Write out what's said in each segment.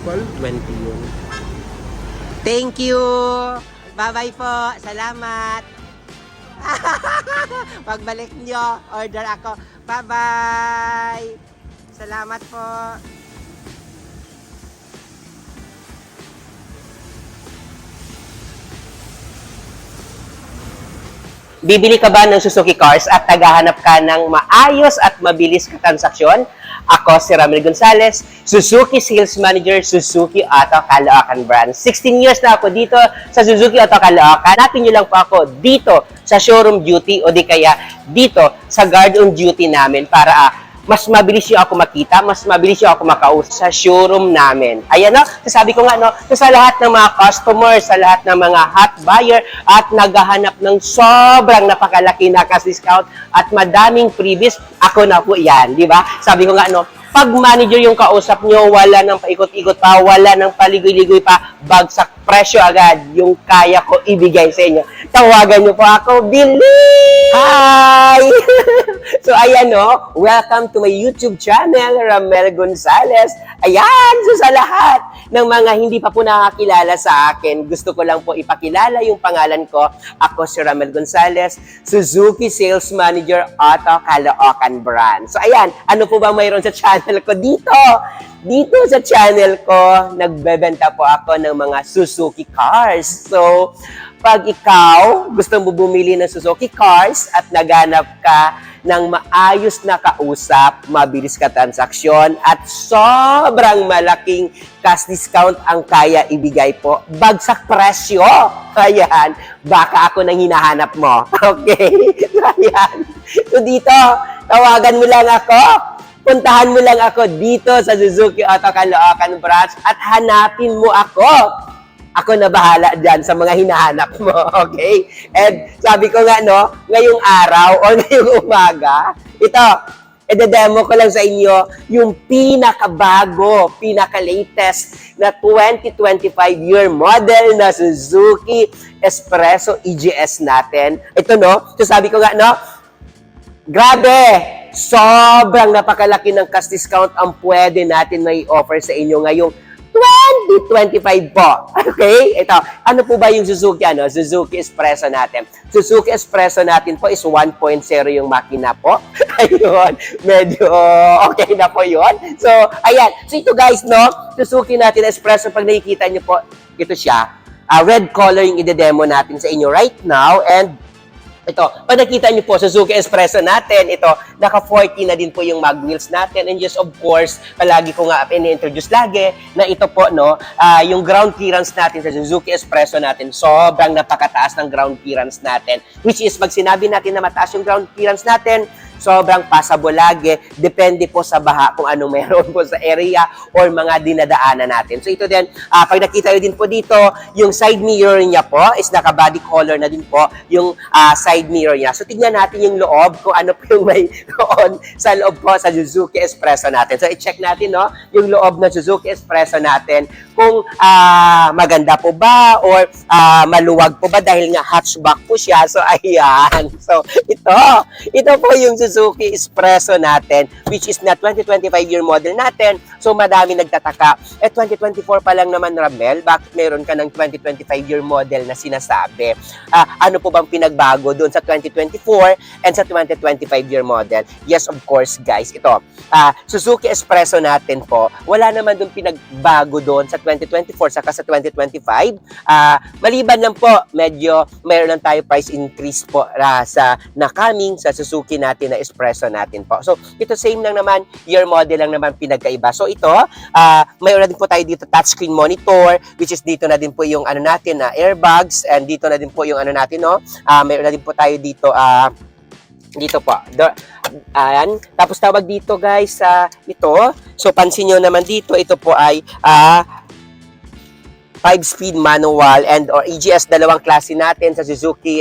20 yun. Thank you! Bye-bye po! Salamat! Pagbalik nyo, order ako. Bye-bye! Salamat po! Bibili ka ba ng Suzuki Cars at naghahanap ka ng maayos at mabilis na transaksyon? Ako si Ramel Gonzalez, Suzuki Sales Manager, Suzuki Auto Caloocan Branch. 16 years na ako dito sa Suzuki Auto Caloocan. Hanapin niyo lang po ako dito sa showroom duty o di kaya dito sa guard on duty namin para mas mabilis yung ako makita, mas mabilis yung ako makausap sa showroom namin. Ayan no, sabi ko nga no, sa lahat ng mga customers, sa lahat ng mga hot buyer at naghahanap ng sobrang napakalaki na cash discount at madaming freebies, ako na po yan, di ba? Sabi ko nga no, pag manager yung kausap nyo, wala nang paikot-ikot pa, wala nang paligoy-ligoy pa, bagsak presyo agad yung kaya ko ibigay sa inyo. Tawagan nyo po ako, Billy! Hi! So, ayan no, welcome to my YouTube channel, Ramel Gonzalez. Ayan, so sa lahat ng mga hindi pa po nakakilala sa akin, gusto ko lang po ipakilala yung pangalan ko. Ako si Ramel Gonzalez, Suzuki Sales Manager, Auto Caloocan Branch. So, ayan, ano po ba mayroon sa channel ko dito? Dito sa channel ko, nagbebenta po ako ng mga Suzuki cars. So, pag ikaw gusto mo bumili ng Suzuki cars at naghanap ka ng maayos na kausap, mabilis ka transaksyon, at sobrang malaking cash discount ang kaya ibigay po, bagsak presyo. Ayan, baka ako nang hinahanap mo. Okay? Ayan. So dito, tawagan mo lang ako. Puntahan mo lang ako dito sa Suzuki Auto Caloocan Branch at hanapin mo ako. Ako na bahala dyan sa mga hinahanap mo, okay? And sabi ko nga, no, ngayong araw o ngayong umaga, ito, i-demo ko lang sa inyo yung pinakabago, pinaka-latest na 2025 year model na Suzuki Espresso EGS natin. Ito, no, so sabi ko nga, no, grabe! Sobrang napakalaki ng cash discount ang pwede natin may offer sa inyo ngayong 2025 po. Okay? Ito, ano po ba yung Suzuki, Suzuki Espresso natin? Suzuki Espresso natin po is 1.0 yung makina po. Ayun, medyo okay na po yun. So, ayan. So, ito guys, no? Suzuki natin Espresso, pag nakikita nyo po, ito siya. Red color yung i-demo natin sa inyo right now. And ito, pag nakita nyo po, Suzuki Espresso natin, ito, naka-40 na din po yung mag wheels natin. And just of course, palagi ko nga ini-introduce lagi na ito po, no, yung ground clearance natin sa Suzuki Espresso natin, sobrang napakataas ng ground clearance natin. Which is, pag sinabi natin na mataas yung ground clearance natin, sobrang passable lagi. Depende po sa baha kung anong meron po sa area or mga dinadaanan natin. So ito din, pag nakita nyo din po dito, yung side mirror niya po is naka-body color na din po yung side mirror niya. So tignan natin yung loob kung ano po yung may doon sa loob po sa Suzuki Espresso natin. So i-check natin, no, yung loob ng Suzuki Espresso natin kung maganda po ba or maluwag po ba dahil nga hatchback po siya. So ayan. So ito po yung Suzuki Espresso natin, which is na 2025 year model natin. So, madami nagtataka. 2024 pa lang naman, Ramel, bakit meron ka ng 2025 year model na sinasabi? Ano po bang pinagbago doon sa 2024 and sa 2025 year model? Yes, of course, guys. Ito, Suzuki Espresso natin po, wala naman doon pinagbago doon sa 2024 saka sa 2025. Maliban lang po, medyo mayroon lang tayo price increase po sa coming sa Suzuki natin na Espresso natin po. So, ito same lang naman, year model lang naman pinagkaiba. So, ito, mayroon na din po tayo dito touchscreen monitor, which is dito na din po yung ano natin na airbags, and dito na din po yung ano natin, no? Mayroon na din po tayo dito, dito po. Ayan. Tapos tawag dito guys ito. So, pansin nyo naman dito, ito po ay 5-speed manual and or EGS, dalawang klase natin sa Suzuki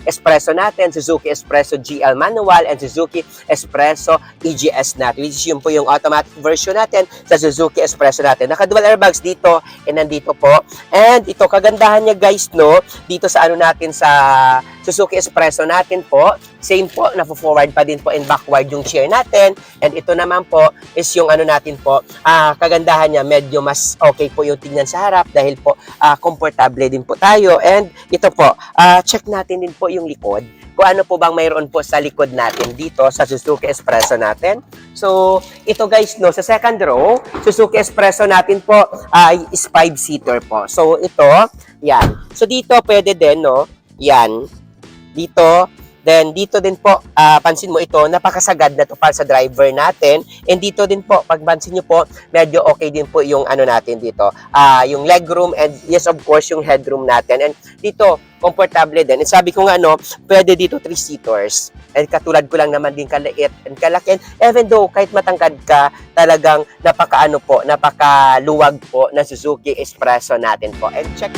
Espresso natin, Suzuki Espresso GL manual and Suzuki Espresso EGS natin, which is yun po yung automatic version natin sa Suzuki Espresso natin. Naka-dual airbags dito and nandito po. And ito, kagandahan niya guys, no, dito sa ano natin sa Suzuki Espresso natin po, same po, na-forward pa din po and backward yung chair natin. And ito naman po is yung ano natin po, kagandahan niya, medyo mas okay po yung tingnan sa harap dahil po komportable din po tayo. And ito po, check natin din po yung likod. Kung ano po bang mayroon po sa likod natin dito sa Suzuki Espresso natin. So, ito guys, no, sa second row, Suzuki Espresso natin po ay is 5-seater po. So, ito, yan. So, dito pwede din, no, yan. Dito, then dito din po, pansin mo ito, napakasagad na to para sa driver natin. And dito din po, pag pansin nyo po, medyo okay din po yung ano natin dito, yung legroom and yes, of course, yung headroom natin. And dito, komportable din. And sabi ko nga, no, pwede dito 3-seaters. And katulad ko lang naman din kaliit and kalaki. And even though kahit matangkad ka, talagang napakaluwag po na Suzuki Espresso natin po. And check